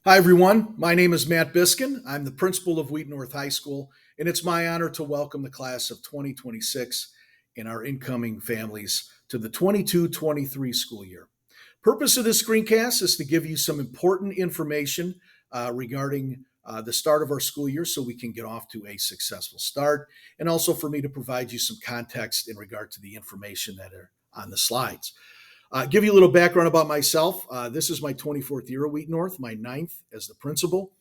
Hi, everyone. My name is Matt Biskin. I'm the principal of Wheat North High School, and it's my honor to welcome the class of 2026 and our incoming families to the 22-23 school year. Purpose of this screencast is to give you some important information regarding the start of our school year so we can get off to a successful start, and also for me to provide you some context in regard to the information that are on the slides. Give you a little background about myself. This is my 24th year at Wheat North, my ninth as the principal.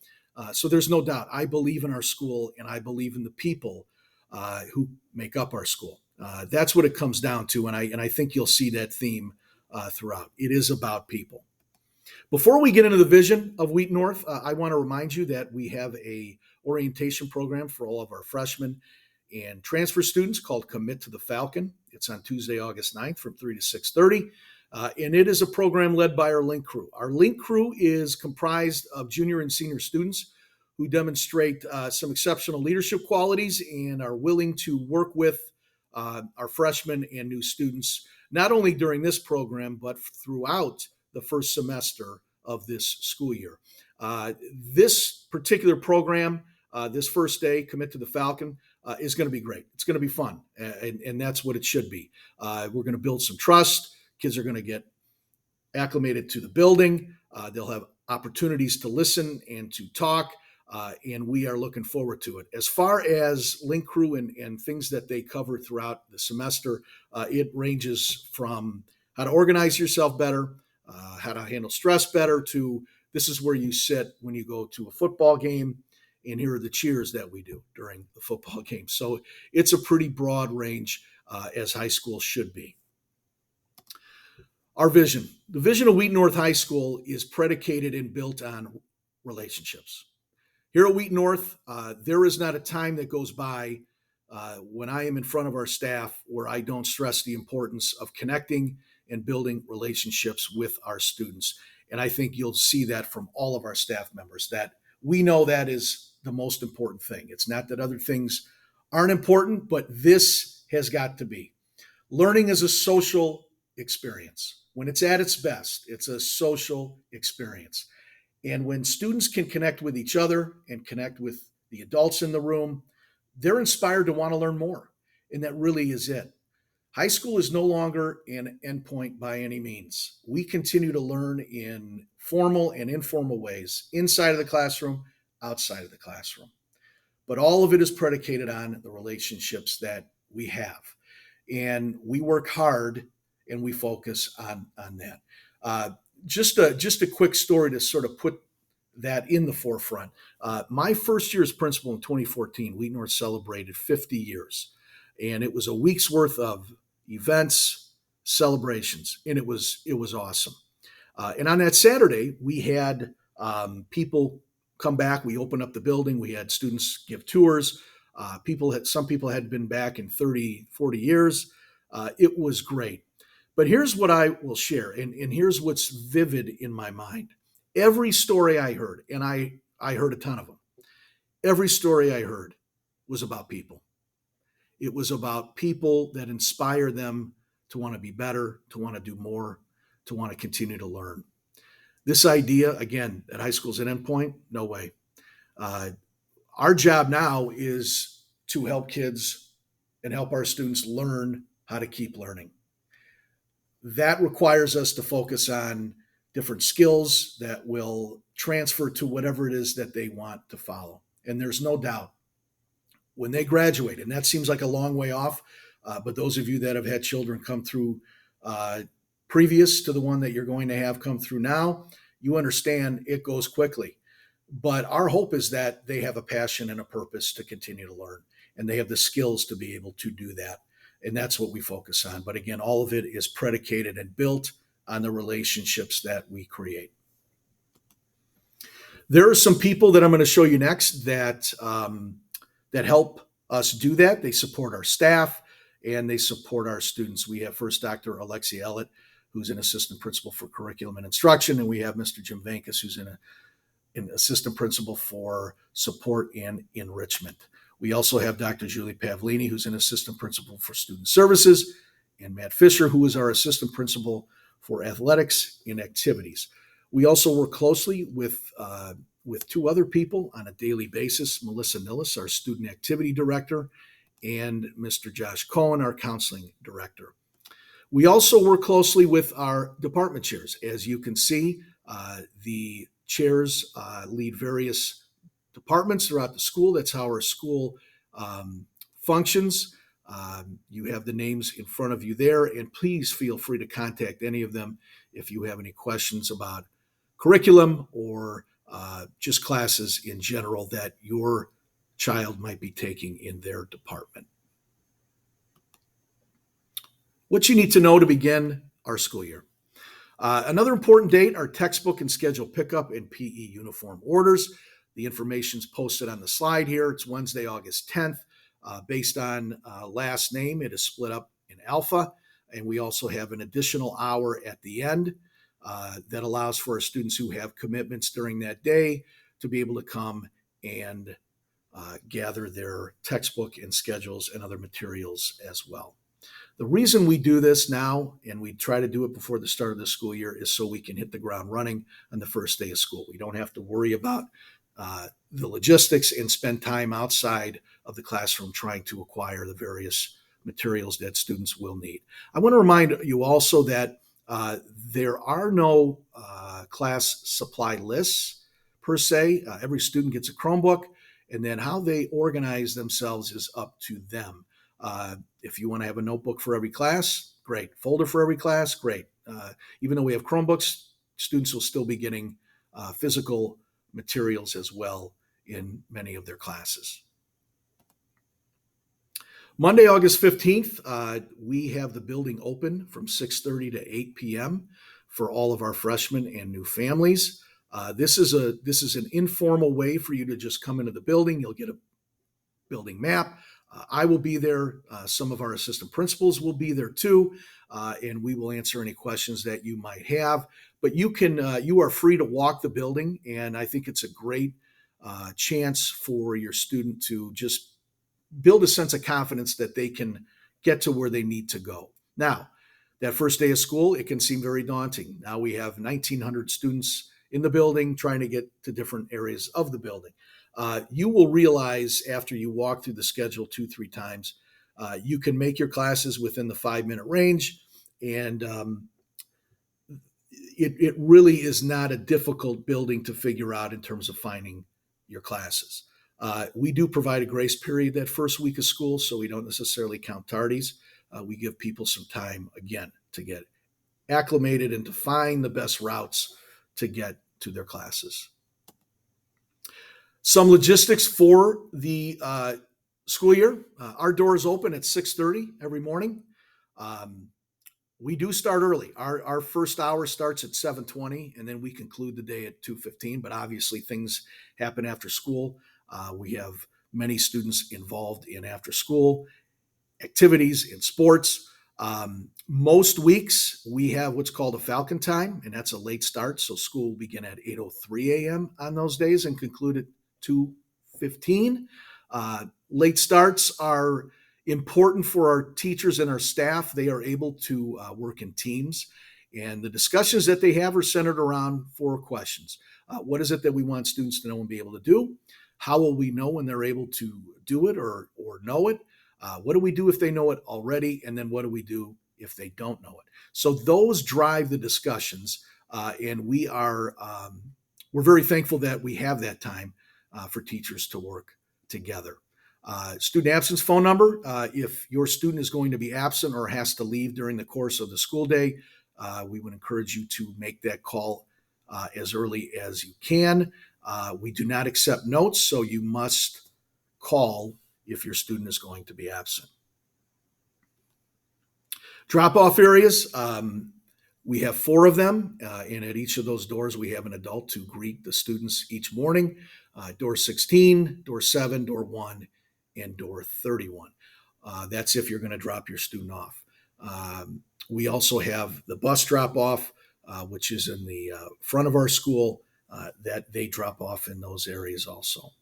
So there's no doubt I believe in our school and I believe in the people who make up our school. That's what it comes down to, and I think you'll see that theme throughout. It is about people. Before we get into the vision of Wheat North, I want to remind you that we have a orientation program for all of our freshmen and transfer students called Commit to the Falcon. It's on Tuesday, August 9th from 3 to 6:30. And it is a program led by our Link Crew. Our Link Crew is comprised of junior and senior students who demonstrate some exceptional leadership qualities and are willing to work with our freshmen and new students, not only during this program, but throughout the first semester of this school year. This particular program, this first day, Commit to the Falcon, is going to be great. It's going to be fun, and that's what it should be. We're going to build some trust. Kids are going to get acclimated to the building. They'll have opportunities to listen and to talk, and we are looking forward to it. As far as Link Crew and things that they cover throughout the semester, it ranges from how to organize yourself better, how to handle stress better, to this is where you sit when you go to a football game, and here are the cheers that we do during the football game. So it's a pretty broad range, as high school should be. Our vision. The vision of Wheat North High School is predicated and built on relationships. Here at Wheat North, there is not a time that goes by when I am in front of our staff where I don't stress the importance of connecting and building relationships with our students. And I think you'll see that from all of our staff members, that we know that is the most important thing. It's not that other things aren't important, but this has got to be. Learning is a social experience. When it's at its best, it's a social experience. And when students can connect with each other and connect with the adults in the room, they're inspired to want to learn more. And that really is it. High school is no longer an endpoint by any means. We continue to learn in formal and informal ways, inside of the classroom, outside of the classroom. But all of it is predicated on the relationships that we have. And we work hard and we focus on that. Just a quick story to sort of put that in the forefront. My first year as principal in 2014, Wheat North celebrated 50 years. And it was a week's worth of events, celebrations, and it was awesome. And on that Saturday, we had people come back. We opened up the building. We had students give tours. Some people had been back in 30, 40 years. It was great. But here's what I will share, and here's what's vivid in my mind. Every story I heard, and I heard a ton of them, every story I heard was about people. It was about people that inspire them to want to be better, to want to do more, to want to continue to learn. This idea, again, that high school is an endpoint, no way. Our job now is to help kids and help our students learn how to keep learning. That requires us to focus on different skills that will transfer to whatever it is that they want to follow. And there's no doubt when they graduate, and that seems like a long way off, but those of you that have had children come through previous to the one that you're going to have come through now, you understand it goes quickly. But our hope is that they have a passion and a purpose to continue to learn, and they have the skills to be able to do that. And that's what we focus on. But again, all of it is predicated and built on the relationships that we create. There are some people that I'm going to show you next that help us do that. They support our staff and they support our students. We have first Dr. Alexia Ellett, who's an assistant principal for curriculum and instruction, and we have Mr. Jim Vankus, who's an assistant principal for support and enrichment. We also have Dr. Julie Pavlini, who's an assistant principal for student services, and Matt Fisher, who is our assistant principal for athletics and activities. We also work closely with two other people on a daily basis, Melissa Nillis, our student activity director, and Mr. Josh Cohen, our counseling director. We also work closely with our department chairs. As you can see, the chairs lead various departments throughout the school. That's how our school functions. You have the names in front of you there, and please feel free to contact any of them if you have any questions about curriculum or just classes in general that your child might be taking in their department. What you need to know to begin our school year. Another important date, our textbook and schedule pickup and PE uniform orders. The information is posted on the slide here. It's Wednesday, August 10th. Based on last name, it is split up in alpha, and we also have an additional hour at the end that allows for our students who have commitments during that day to be able to come and gather their textbook and schedules and other materials as well. The reason we do this now, and we try to do it before the start of the school year, is so we can hit the ground running on the first day of school. We don't have to worry about the logistics and spend time outside of the classroom trying to acquire the various materials that students will need. I want to remind you also that there are no class supply lists per se. Every student gets a Chromebook, and then how they organize themselves is up to them. If you want to have a notebook for every class, great. Folder for every class, great. Even though we have Chromebooks, students will still be getting physical materials as well in many of their classes. Monday, August 15th, we have the building open from 6:30 to 8 p.m. for all of our freshmen and new families. This is an informal way for you to just come into the building. You'll get a building map. I will be there. Some of our assistant principals will be there too, and we will answer any questions that you might have. But you are free to walk the building, and I think it's a great chance for your student to just build a sense of confidence that they can get to where they need to go. Now, that first day of school, it can seem very daunting. Now we have 1,900 students in the building trying to get to different areas of the building. You will realize after you walk through the schedule 2-3 times, you can make your classes within the 5-minute range, and it really is not a difficult building to figure out in terms of finding your classes. We do provide a grace period that first week of school, so we don't necessarily count tardies. We give people some time, again, to get acclimated and to find the best routes to get to their classes. Some logistics for the school year. Our doors open at 6:30 every morning. We do start early. Our first hour starts at 7:20, and then we conclude the day at 2:15. But obviously, things happen after school. We have many students involved in after school activities in sports. Most weeks we have what's called a Falcon time, and that's a late start. So school will begin at 8:03 a.m. on those days and conclude at 2:15. Late starts are important for our teachers and our staff. They are able to work in teams, and the discussions that they have are centered around 4 questions. What is it that we want students to know and be able to do? How will we know when they're able to do it or know it? What do we do if they know it already? And then what do we do if they don't know it? So those drive the discussions, and we're very thankful that we have that time for teachers to work together. Student absence phone number. If your student is going to be absent or has to leave during the course of the school day, we would encourage you to make that call as early as you can. We do not accept notes, so you must call if your student is going to be absent. Drop-off areas. We have 4 of them, and at each of those doors, we have an adult to greet the students each morning. Door 16, door 7, door 1, and door 31. That's if you're going to drop your student off. We also have the bus drop-off, which is in the front of our school, that they drop off in those areas also.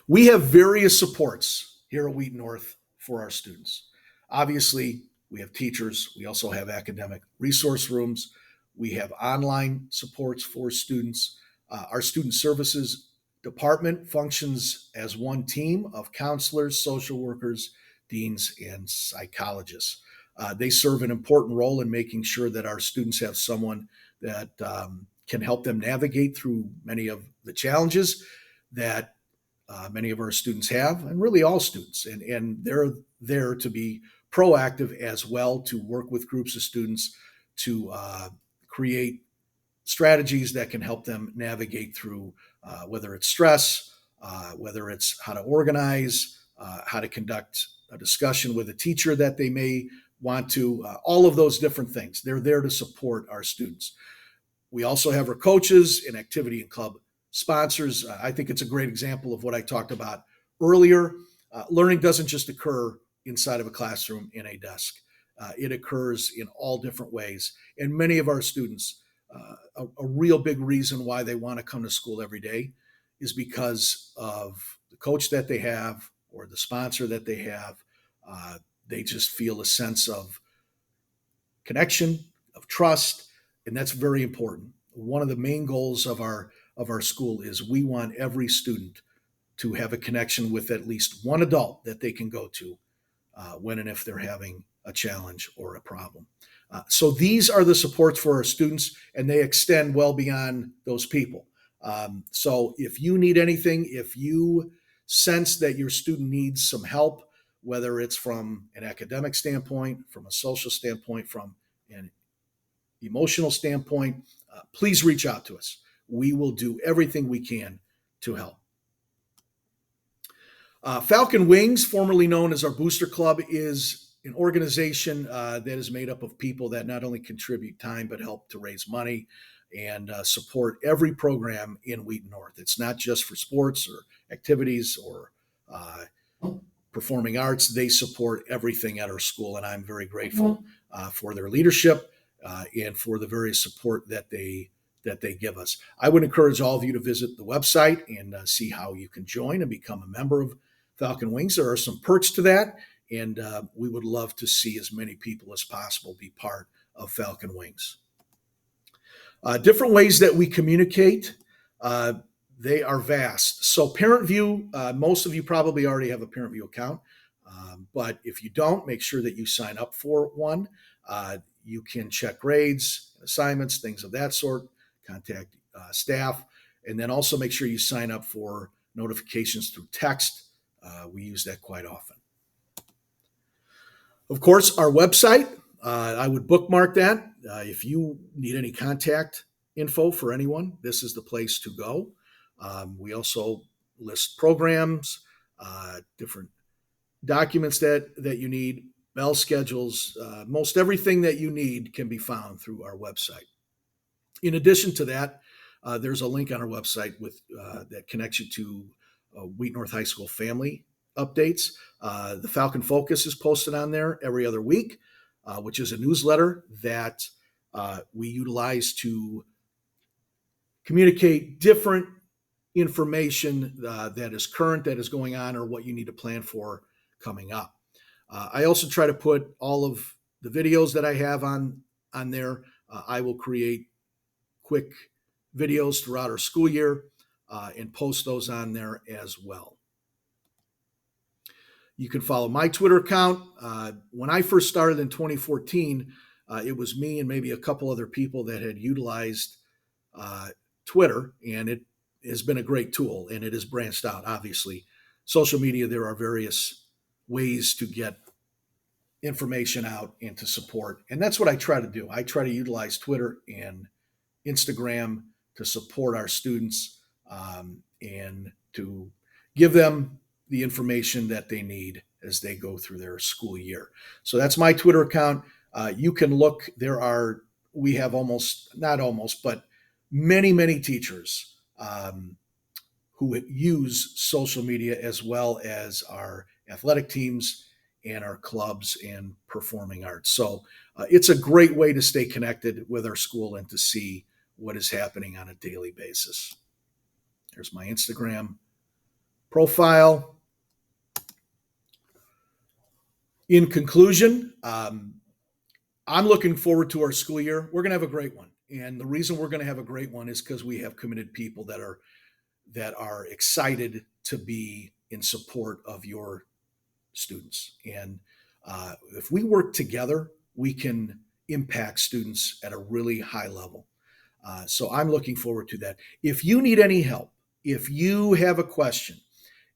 We have various supports here at Wheaton North for our students. Obviously, we have teachers. We also have academic resource rooms. We have online supports for students. Our student services department functions as one team of counselors, social workers, deans, and psychologists. They serve an important role in making sure that our students have someone that can help them navigate through many of the challenges that many of our students have, and really all students. And they're there to be proactive as well, to work with groups of students to create strategies that can help them navigate through whether it's stress, whether it's how to organize, how to conduct a discussion with a teacher that they may want to, all of those different things. They're there to support our students. We also have our coaches and activity and club sponsors. I think it's a great example of what I talked about earlier. Learning doesn't just occur inside of a classroom in a desk. It occurs in all different ways. And many of our students, a real big reason why they want to come to school every day is because of the coach that they have or the sponsor that they have. They just feel a sense of connection, of trust, and that's very important. One of the main goals of our school is we want every student to have a connection with at least one adult that they can go to when and if they're having a challenge or a problem. So these are the supports for our students, and they extend well beyond those people. So if you need anything, if you sense that your student needs some help, whether it's from an academic standpoint, from a social standpoint, from an emotional standpoint, please reach out to us. We will do everything we can to help. Falcon Wings, formerly known as our Booster Club, is an organization that is made up of people that not only contribute time but help to raise money and support every program in Wheaton North. It's not just for sports or activities or performing arts. They support everything at our school, and I'm very grateful for their leadership and for the various support that they give us. I would encourage all of you to visit the website and see how you can join and become a member of Falcon Wings. There are some perks to that, and we would love to see as many people as possible be part of Falcon Wings. Different ways that we communicate, they are vast. So Parent View, most of you probably already have a Parent View account, but if you don't, make sure that you sign up for one. You can check grades, assignments, things of that sort, contact staff, and then also make sure you sign up for notifications through text. We use that quite often. Of course, our website, I would bookmark that. If you need any contact info for anyone, this is the place to go. We also list programs, different documents that you need, bell schedules. Most everything that you need can be found through our website. In addition to that, there's a link on our website with that connects you to Wheaton North High School family updates. The Falcon Focus is posted on there every other week, which is a newsletter that we utilize to communicate different information that is current, that is going on, or what you need to plan for coming up. I also try to put all of the videos that I have on there. I will create quick videos throughout our school year and post those on there as well. You can follow my Twitter account. When I first started in 2014, it was me and maybe a couple other people that had utilized Twitter, and it has been a great tool, and it has branched out, obviously. Social media, there are various ways to get information out and to support, and that's what I try to do. I try to utilize Twitter and Instagram to support our students and to give them the information that they need as they go through their school year. So that's my Twitter account. You can look, we have but many teachers who use social media, as well as our athletic teams and our clubs and performing arts. So it's a great way to stay connected with our school and to see what is happening on a daily basis. There's my Instagram profile. In conclusion, I'm looking forward to our school year. We're going to have a great one. And the reason we're going to have a great one is because we have committed people that are excited to be in support of your students. And if we work together, we can impact students at a really high level. So I'm looking forward to that. If you need any help, if you have a question,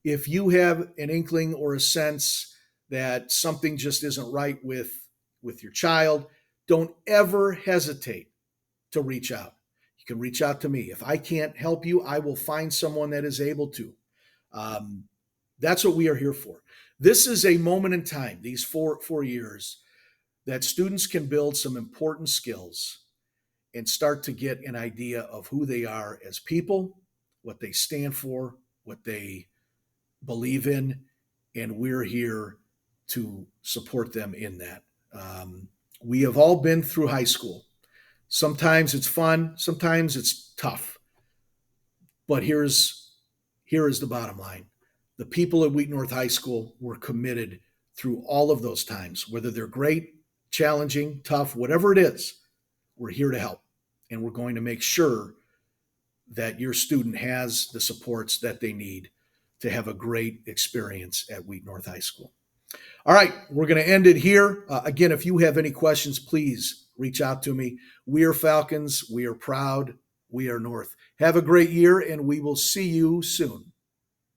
if you have an inkling or a sense that something just isn't right with your child, don't ever hesitate to reach out. You can reach out to me. If I can't help you, I will find someone that is able to. Um, that's what we are here for. This is a moment in time, these four years, that students can build some important skills and start to get an idea of who they are as people, what they stand for, what they believe in, and we're here to support them in that. We have all been through high school. Sometimes it's fun, sometimes it's tough. But here is the bottom line. The people at Wheat North High School were committed through all of those times, whether they're great, challenging, tough, whatever it is, we're here to help. And we're going to make sure that your student has the supports that they need to have a great experience at Wheat North High School. All right, we're going to end it here. Again, if you have any questions, please reach out to me. We are Falcons. We are proud. We are North. Have a great year, and we will see you soon.